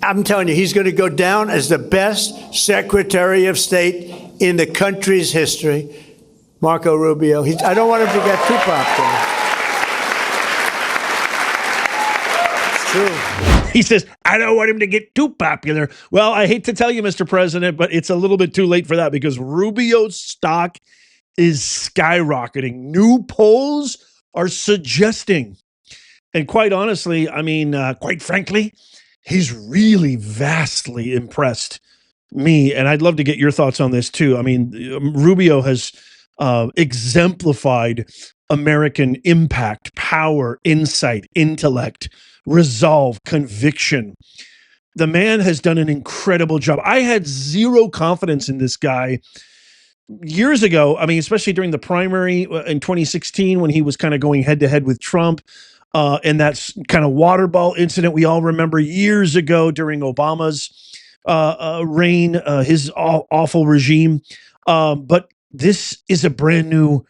I'm telling you, he's going to go down as the best Secretary of State in the country's history. Marco Rubio. I don't want him to get too popular. It's true. He says, I don't want him to get too popular. Well, I hate to tell you, Mr. President, but it's a little bit too late for that because Rubio's stock is skyrocketing. New polls are suggesting, and quite honestly, I mean, quite frankly, he's really vastly impressed me. And I'd love to get your thoughts on this too. I mean, Rubio has exemplified American impact, power, insight, intellect, resolve, conviction. The man has done an incredible job. I had zero confidence in this guy years ago. I mean, especially during the primary in 2016 when he was kind of going head to head with Trump, and that's kind of water ball incident we all remember years ago during Obama's reign, his awful regime. But this is a brand new,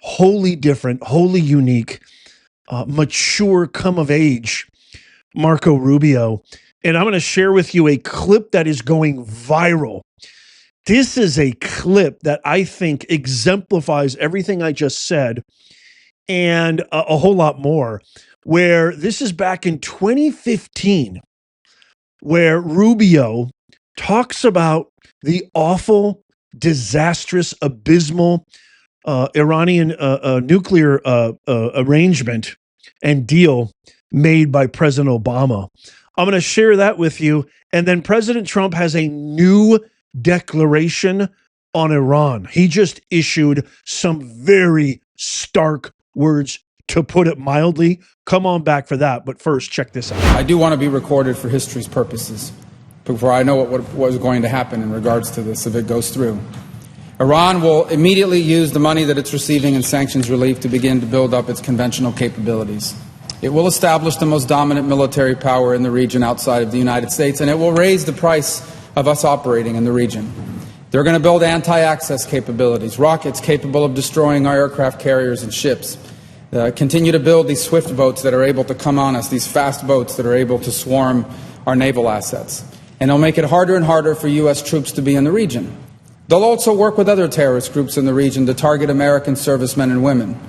wholly different, wholly unique, mature, come of age Marco Rubio. And I'm going to share with you a clip that is going viral. This is a clip that I think exemplifies everything I just said and a whole lot more, where this is back in 2015, where Rubio talks about the awful, disastrous, abysmal Iranian nuclear arrangement and deal made by President Obama. I'm going to share that with you. And then President Trump has a new declaration on Iran. He just issued some very stark words, to put it mildly. Come on back for that. But first, check this out. I do want to be recorded for history's purposes before I know what was going to happen in regards to this if it goes through. Iran will immediately use the money that it's receiving in sanctions relief to begin to build up its conventional capabilities. It will establish the most dominant military power in the region outside of the United States, and it will raise the price of us operating in the region. They're going to build anti-access capabilities, rockets capable of destroying our aircraft carriers and ships, continue to build these swift boats that are able to come on us, these fast boats that are able to swarm our naval assets. And they'll make it harder and harder for U.S. troops to be in the region. They'll also work with other terrorist groups in the region to target American servicemen and women.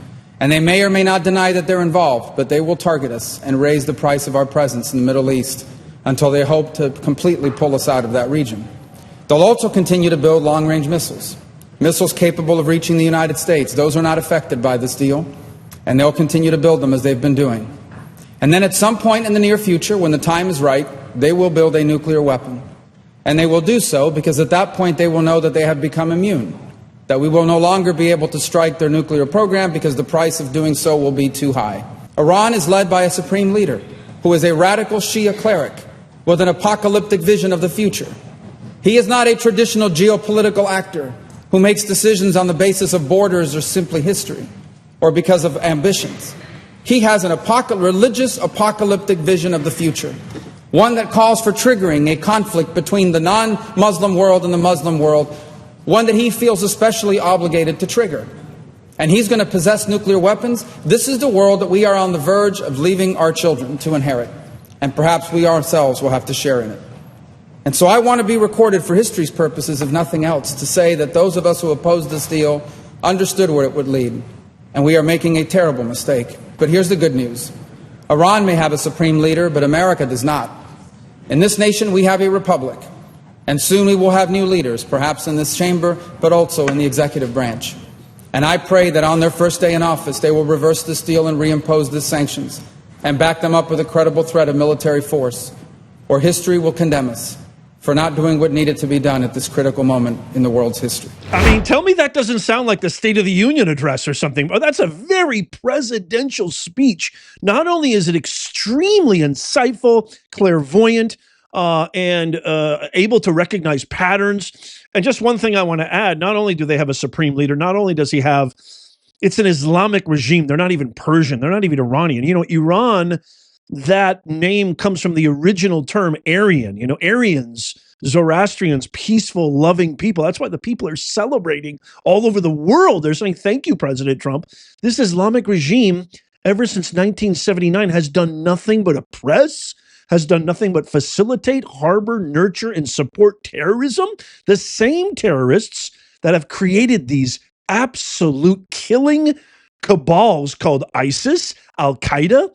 And they may or may not deny that they're involved, but they will target us and raise the price of our presence in the Middle East until they hope to completely pull us out of that region. They'll also continue to build long-range missiles, missiles capable of reaching the United States. Those are not affected by this deal, and they'll continue to build them as they've been doing. And then at some point in the near future, when the time is right, they will build a nuclear weapon. And they will do so because at that point they will know that they have become immune, that we will no longer be able to strike their nuclear program because the price of doing so will be too high. Iran is led by a supreme leader who is a radical Shia cleric with an apocalyptic vision of the future. He is not a traditional geopolitical actor who makes decisions on the basis of borders or simply history or because of ambitions. He has an religious apocalyptic vision of the future, one that calls for triggering a conflict between the non-Muslim world and the Muslim world, one that he feels especially obligated to trigger. And he's going to possess nuclear weapons. This is the world that we are on the verge of leaving our children to inherit. And perhaps we ourselves will have to share in it. And so I want to be recorded for history's purposes, if nothing else, to say that those of us who opposed this deal understood where it would lead. And we are making a terrible mistake. But here's the good news. Iran may have a supreme leader, but America does not. In this nation, we have a republic. And soon we will have new leaders, perhaps in this chamber, but also in the executive branch. And I pray that on their first day in office, they will reverse this deal and reimpose the sanctions and back them up with a credible threat of military force, or history will condemn us for not doing what needed to be done at this critical moment in the world's history. I mean, tell me that doesn't sound like the State of the Union address or something. Oh, that's a very presidential speech. Not only is it extremely insightful, clairvoyant, and able to recognize patterns. And just one thing I want to add, not only do they have a supreme leader, not only does he have, it's an Islamic regime. They're not even Persian. They're not even Iranian. You know, Iran, that name comes from the original term Aryan. You know, Aryans, Zoroastrians, peaceful, loving people. That's why the people are celebrating all over the world. They're saying, thank you, President Trump. This Islamic regime, ever since 1979, has done nothing but oppress, has done nothing but facilitate, harbor, nurture, and support terrorism. The same terrorists that have created these absolute killing cabals called ISIS, Al Qaeda,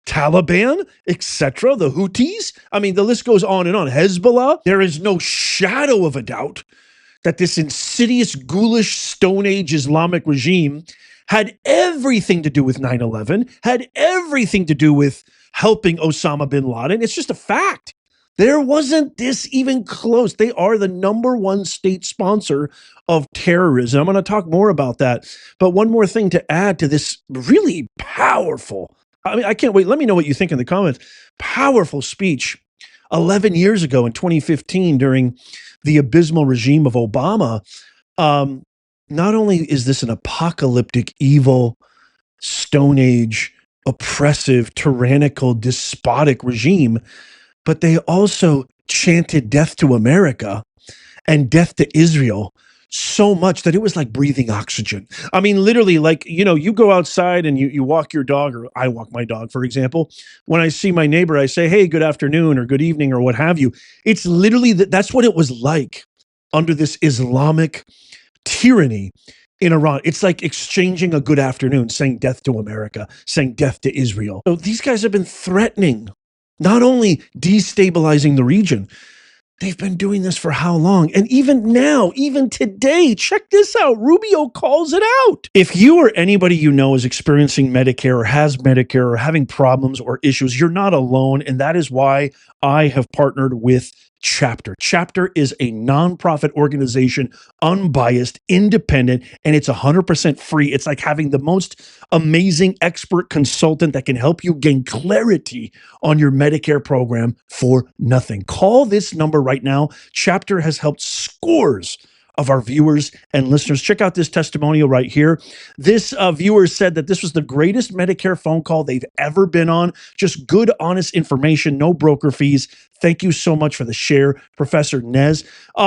Taliban, etc., the Houthis. I mean, the list goes on and on. Hezbollah. There is no shadow of a doubt that this insidious, ghoulish, Stone Age Islamic regime had everything to do with 9/11, had everything to do with helping Osama bin Laden. It's just a fact. There wasn't this even close. They are the #1 state sponsor of terrorism. I'm going to talk more about that. But one more thing to add to this really powerful, I mean, I can't wait. Let me know what you think in the comments. Powerful speech 11 years ago in 2015 during the abysmal regime of Obama. Not only is this an apocalyptic, evil, Stone Age, oppressive, tyrannical, despotic regime, but they also chanted death to America and death to Israel so much that it was like breathing oxygen. I mean, literally, like, you go outside and you walk your dog, or I walk my dog, for example. When I see my neighbor, I say, hey, good afternoon or good evening or what have you. It's literally that's what it was like under this Islamic tyranny in Iran. It's like exchanging a good afternoon, saying death to America, saying death to Israel. So these guys have been threatening, not only destabilizing the region, they've been doing this for how long? And even now, even today, check this out. Rubio calls it out. If you or anybody you know is experiencing Medicare or has Medicare or having problems or issues, you're not alone. And that is why I have partnered with Chapter. Chapter is a nonprofit organization, unbiased, independent, and it's 100% free. It's like having the most amazing expert consultant that can help you gain clarity on your Medicare program for nothing. Call this number right now. Chapter has helped scores of our viewers and listeners. Check out this testimonial right here. This viewer said that this was the greatest Medicare phone call they've ever been on. Just good, honest information, no broker fees. Thank you so much for the share, Professor Nez.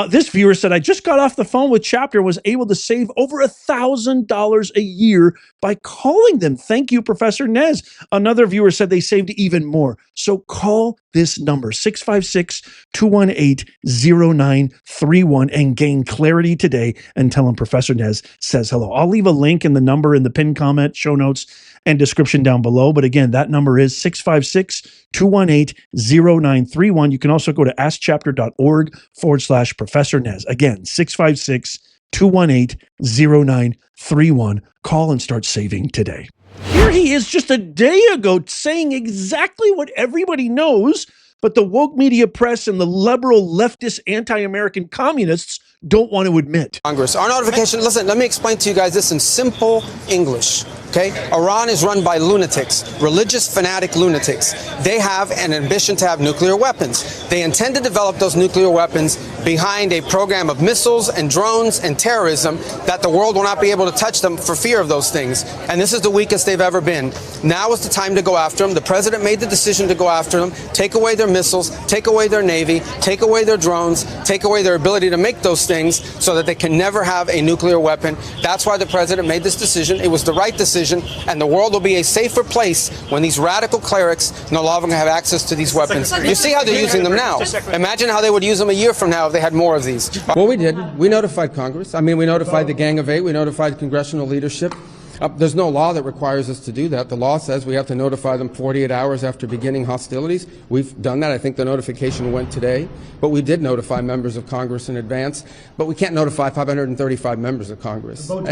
This viewer said, I just got off the phone with Chapter, was able to save over $1,000 a year by calling them. Thank you, Professor Nez. Another viewer said they saved even more. So call this number, 656-218-0931, and gain clarity today and tell them Professor Nez says hello. I'll leave a link in the number in the pinned comment, show notes, and description down below. But again, that number is 656-218-0931. You can also go to askchapter.org/Professor Nez. Again, 656-218-0931. Call and start saving today. Here he is just a day ago saying exactly what everybody knows, but the woke media press and the liberal leftist anti-American communists don't want to admit. Congress. Our notification, listen, let me explain to you guys this in simple English. Okay? Iran is run by lunatics, religious fanatic lunatics. They have an ambition to have nuclear weapons. They intend to develop those nuclear weapons behind a program of missiles and drones and terrorism that the world will not be able to touch them for fear of those things. And this is the weakest they've ever been. Now is the time to go after them. The president made the decision to go after them, take away their missiles, take away their navy, take away their drones, take away their ability to make those things so that they can never have a nuclear weapon. That's why the president made this decision. It was the right decision. And the world will be a safer place when these radical clerics no longer have access to these weapons. You see how they're using them now. Imagine how they would use them a year from now if they had more of these. Well, we did. We notified Congress. I mean, we notified the Gang of Eight. We notified congressional leadership. There's no law that requires us to do that. The law says we have to notify them 48 hours after beginning hostilities. We've done that. I think the notification went today. But we did notify members of Congress in advance. But we can't notify 535 members of Congress. Well,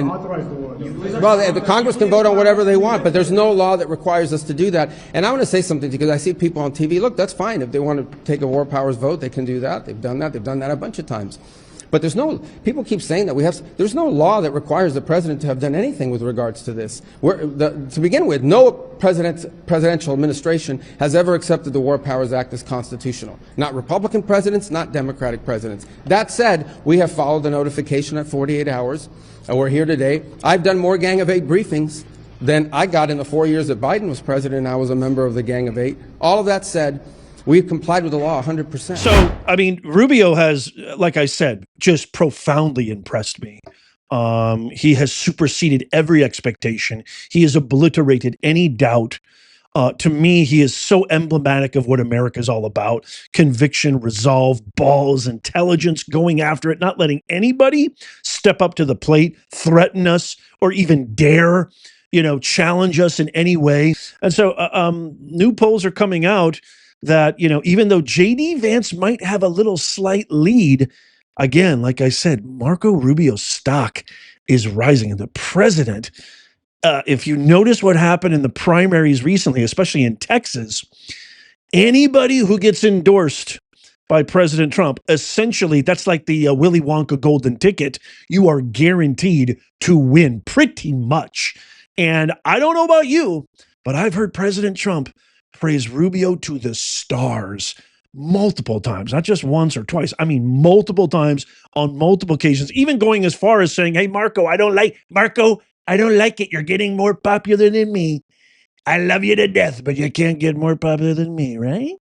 the Congress can vote on whatever they want, but there's no law that requires us to do that. And I want to say something because I see people on TV. Look, that's fine. If they want to take a war powers vote, they can do that. They've done that. They've done that a bunch of times. But people keep saying that there's no law that requires the president to have done anything with regards to this. To begin with, no presidential administration has ever accepted the War Powers Act as constitutional. Not Republican presidents, not Democratic presidents. That said, we have followed the notification at 48 hours, and we're here today. I've done more Gang of Eight briefings than I got in the 4 years that Biden was president and I was a member of the Gang of Eight. All of that said, we've complied with the law 100%. So, I mean, Rubio has, like I said, just profoundly impressed me. He has superseded every expectation. He has obliterated any doubt To me, he is so emblematic of what America is all about: conviction, resolve, balls, intelligence, going after it, not letting anybody step up to the plate, threaten us, or even dare, challenge us in any way. And so new polls are coming out that, even though J.D. Vance might have a little slight lead, again, like I said, Marco Rubio's stock is rising. And the president, if you notice what happened in the primaries recently, especially in Texas, anybody who gets endorsed by President Trump, essentially, that's like the Willy Wonka golden ticket. You are guaranteed to win pretty much. And I don't know about you, but I've heard President Trump praise Rubio to the stars multiple times, not just once or twice. I mean, multiple times on multiple occasions, even going as far as saying, hey, Marco, I don't like it. You're getting more popular than me. I love you to death, but you can't get more popular than me, right?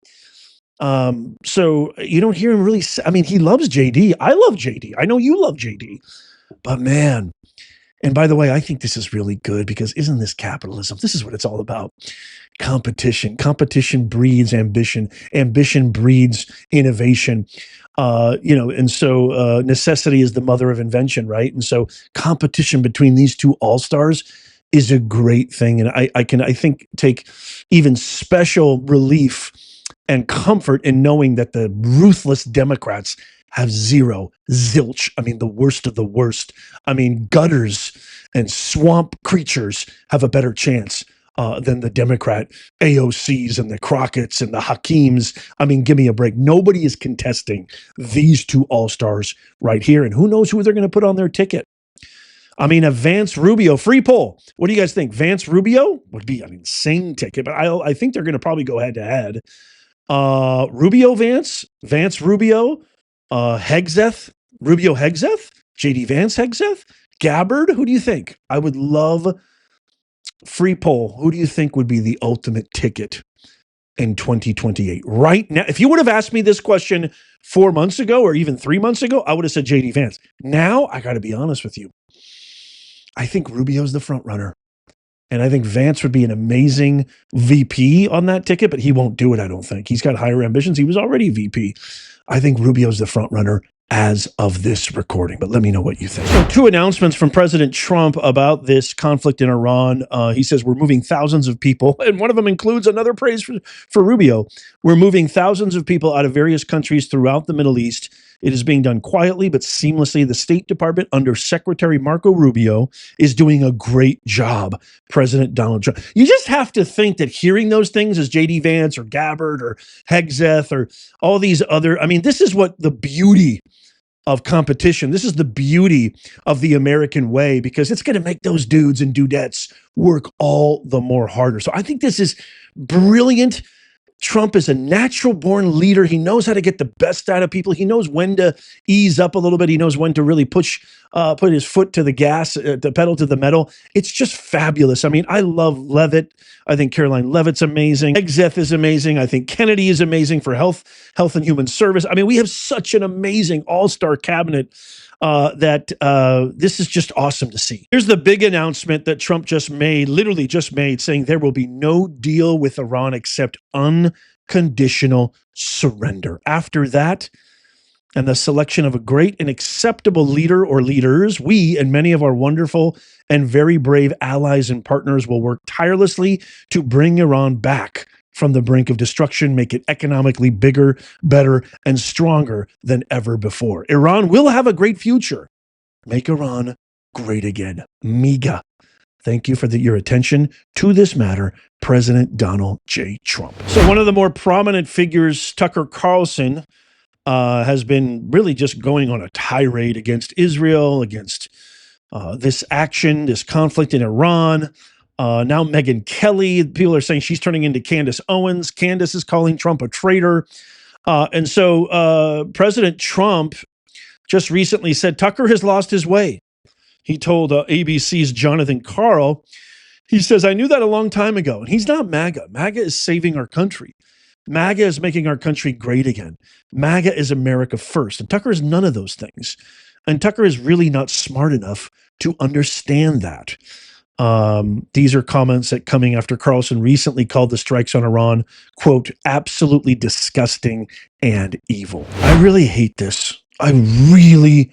So you don't hear him really. He loves JD. I love JD. I know you love JD, but man. And by the way, I think this is really good because isn't this capitalism? This is what it's all about. Competition. Competition breeds ambition. Ambition breeds innovation. And so necessity is the mother of invention, right? And so competition between these two all-stars is a great thing. And I think take even special relief and comfort in knowing that the ruthless Democrats have zero, zilch. The worst of the worst. Gutters and swamp creatures have a better chance than the Democrat AOCs and the Crockett's and the Hakeems. Give me a break. Nobody is contesting these two all-stars right here. And who knows who they're going to put on their ticket. A Vance Rubio free poll. What do you guys think? Vance Rubio would be an insane ticket, but I think they're going to probably go head to head. Rubio Vance Rubio, Hegseth, Rubio Hegseth, JD Vance Hegseth, Gabbard. Who do you think? I would love free poll. Who do you think would be the ultimate ticket in 2028? Right now, if you would have asked me this question 4 months ago or even 3 months ago, I would have said JD Vance. Now, I got to be honest with you. I think Rubio's the front runner. And I think Vance would be an amazing VP on that ticket, but he won't do it, I don't think. He's got higher ambitions. He was already VP. I think Rubio's the front runner as of this recording, but let me know what you think. So 2 announcements from President Trump about this conflict in Iran. He says we're moving thousands of people, and one of them includes another praise for Rubio. We're moving thousands of people out of various countries throughout the Middle East. It is being done quietly but seamlessly. The State Department under Secretary Marco Rubio is doing a great job, President Donald Trump. You just have to think that hearing those things as J.D. Vance or Gabbard or Hegseth or all these other, this is what the beauty of competition. This is the beauty of the American way, because it's going to make those dudes and dudettes work all the more harder. So I think this is brilliant. Trump is a natural born leader. He knows how to get the best out of people. He knows when to ease up a little bit. He knows when to really put his foot to the gas, the pedal to the metal. It's just fabulous. I love Levitt. I think Caroline Levitt's amazing. Hegseth is amazing. I think Kennedy is amazing for health and human service. we have such an amazing all-star cabinet that this is just awesome to see. Here's the big announcement that Trump literally just made, saying there will be no deal with Iran except unconditional surrender. After that, and the selection of a great and acceptable leader or leaders, we and many of our wonderful and very brave allies and partners will work tirelessly to bring Iran back from the brink of destruction, make it economically bigger, better, and stronger than ever before. Iran will have a great future. Make Iran great again. MIGA. Thank you for your attention to this matter, President Donald J. Trump. So one of the more prominent figures, Tucker Carlson, has been really just going on a tirade against Israel, against this action, this conflict in Iran. Now Megyn Kelly, people are saying she's turning into Candace Owens. Candace is calling Trump a traitor. And so President Trump just recently said Tucker has lost his way. He told ABC's Jonathan Karl, he says, I knew that a long time ago. And he's not MAGA. MAGA is saving our country. MAGA is making our country great again. MAGA is America first. And Tucker is none of those things. And Tucker is really not smart enough to understand that. These are comments that coming after Carlson recently called the strikes on Iran, quote, absolutely disgusting and evil. I really hate this. I really,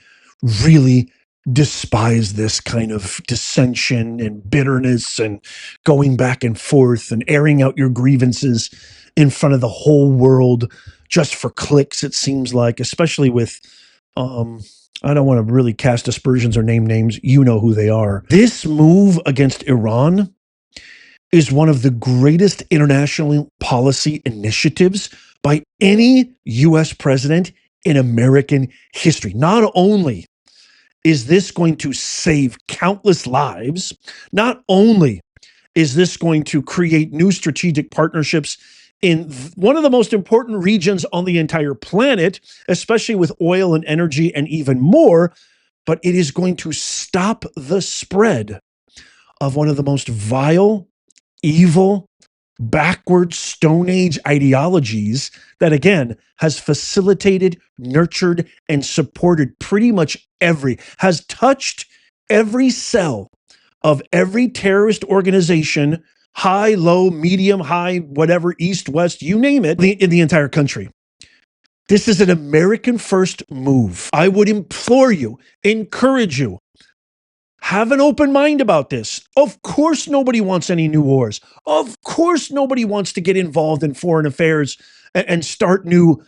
really despise this kind of dissension and bitterness and going back and forth and airing out your grievances in front of the whole world just for clicks, it seems like, especially with, I don't want to really cast aspersions or name names. You know who they are. This move against Iran is one of the greatest international policy initiatives by any U.S. president in American history. Not only is this going to save countless lives, not only is this going to create new strategic partnerships in one of the most important regions on the entire planet, especially with oil and energy and even more, but it is going to stop the spread of one of the most vile, evil, backward Stone Age ideologies that, again, has facilitated, nurtured, and supported pretty much has touched every cell of every terrorist organization, high, low, medium, high, whatever, east, west, you name it, in the entire country. This is an American first move. I would implore you, encourage you, have an open mind about this. Of course, nobody wants any new wars. Of course, nobody wants to get involved in foreign affairs and start new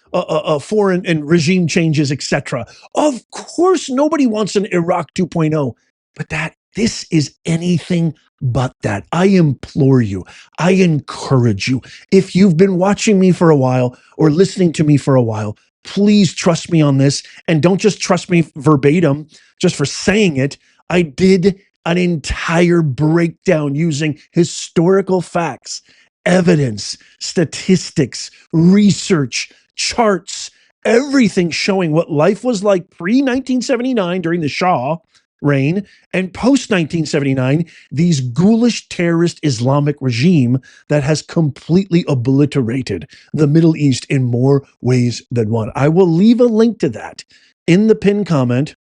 foreign and regime changes, etc. Of course, nobody wants an Iraq 2.0, but this is anything but that. I implore you, I encourage you, if you've been watching me for a while or listening to me for a while, please trust me on this, and don't just trust me verbatim just for saying it. I did an entire breakdown using historical facts, evidence, statistics, research, charts, everything showing what life was like pre-1979 during the Shah reign and post-1979, these ghoulish terrorist Islamic regime that has completely obliterated the Middle East in more ways than one. I will leave a link to that in the pinned comment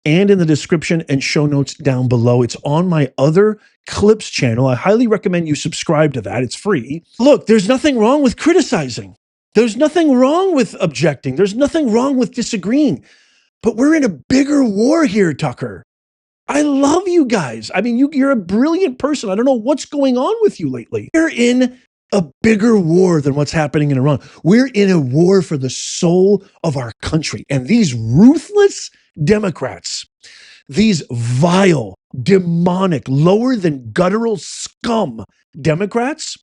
and in the description and show notes down below. It's on my other clips channel. I highly recommend you subscribe to that. It's free. Look, there's nothing wrong with criticizing. There's nothing wrong with objecting. There's nothing wrong with disagreeing. But we're in a bigger war here, Tucker. I love you guys. I mean, you're a brilliant person. I don't know what's going on with you lately. We're in a bigger war than what's happening in Iran. We're in a war for the soul of our country. And these ruthless Democrats, these vile, demonic, lower than guttural scum Democrats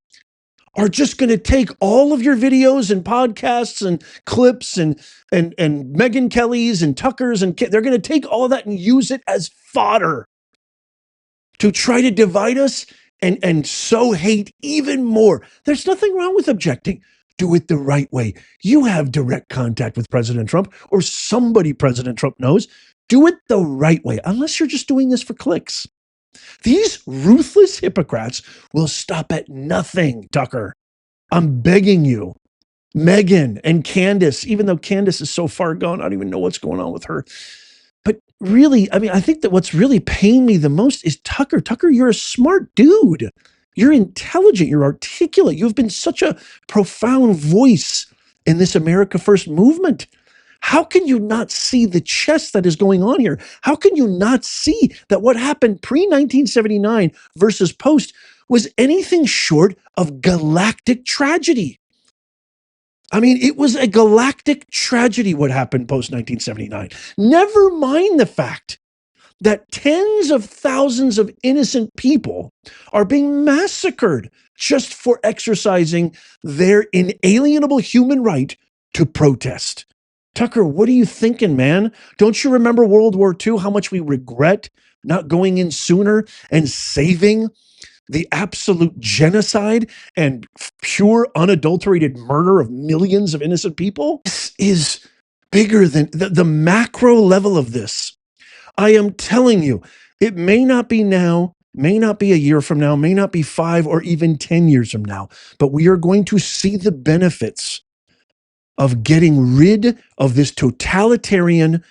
are just going to take all of your videos and podcasts and clips and Megyn Kelly's and Tucker's, and they're going to take all of that and use it as fodder to try to divide us and sow hate even more. There's nothing wrong with objecting. Do it the right way. You have direct contact with President Trump or somebody President Trump knows. Do it the right way, unless you're just doing this for clicks. These ruthless hypocrites will stop at nothing, Tucker. I'm begging you. Megyn and Candace, even though Candace is so far gone, I don't even know what's going on with her. But really, I mean, I think that what's really paying me the most is Tucker. Tucker, you're a smart dude. You're intelligent. You're articulate. You've been such a profound voice in this America First movement. How can you not see the chess that is going on here? How can you not see that what happened pre-1979 versus post was anything short of galactic tragedy? I mean, it was a galactic tragedy what happened post-1979. Never mind the fact that tens of thousands of innocent people are being massacred just for exercising their inalienable human right to protest. Tucker, what are you thinking, man? Don't you remember World War II, how much we regret not going in sooner and saving the absolute genocide and pure unadulterated murder of millions of innocent people? This is bigger than the macro level of this. I am telling you, it may not be now, may not be a year from now, may not be 5 or even 10 years from now, but we are going to see the benefits of getting rid of this totalitarian,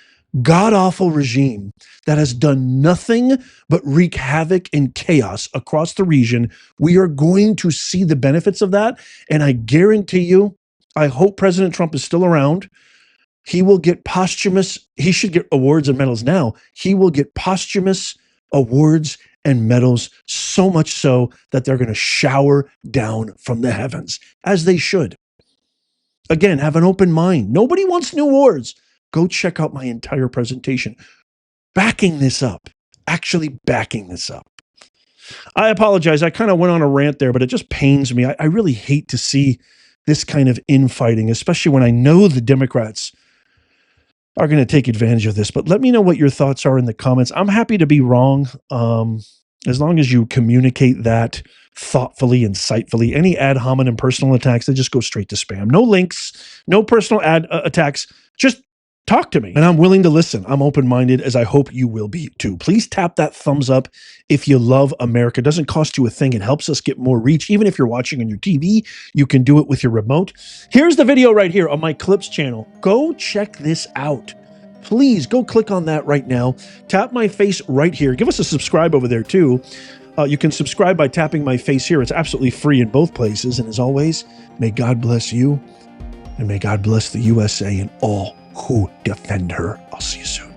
god-awful regime that has done nothing but wreak havoc and chaos across the region. We are going to see the benefits of that. And I guarantee you, I hope President Trump is still around. He will get he should get awards and medals now. He will get posthumous awards and medals, so much so that they're going to shower down from the heavens, as they should. Again, have an open mind. Nobody wants new awards. Go check out my entire presentation. Backing this up. Actually backing this up. I apologize. I kind of went on a rant there, but it just pains me. I really hate to see this kind of infighting, especially when I know the Democrats are going to take advantage of this. But let me know what your thoughts are in the comments. I'm happy to be wrong, as long as you communicate that thoughtfully, insightfully. Any ad hominem personal attacks, they just go straight to spam. No links, no personal attacks. Just talk to me, and I'm willing to listen. I'm open-minded, as I hope you will be too. Please tap that thumbs up if you love America. It doesn't cost you a thing. It helps us get more reach. Even if you're watching on your TV, you can do it with your remote. Here's the video right here on my Clips channel. Go check this out. Please go click on that right now. Tap my face right here. Give us a subscribe over there too. You can subscribe by tapping my face here. It's absolutely free in both places. And as always, may God bless you, and may God bless the USA and all who defend her. I'll see you soon.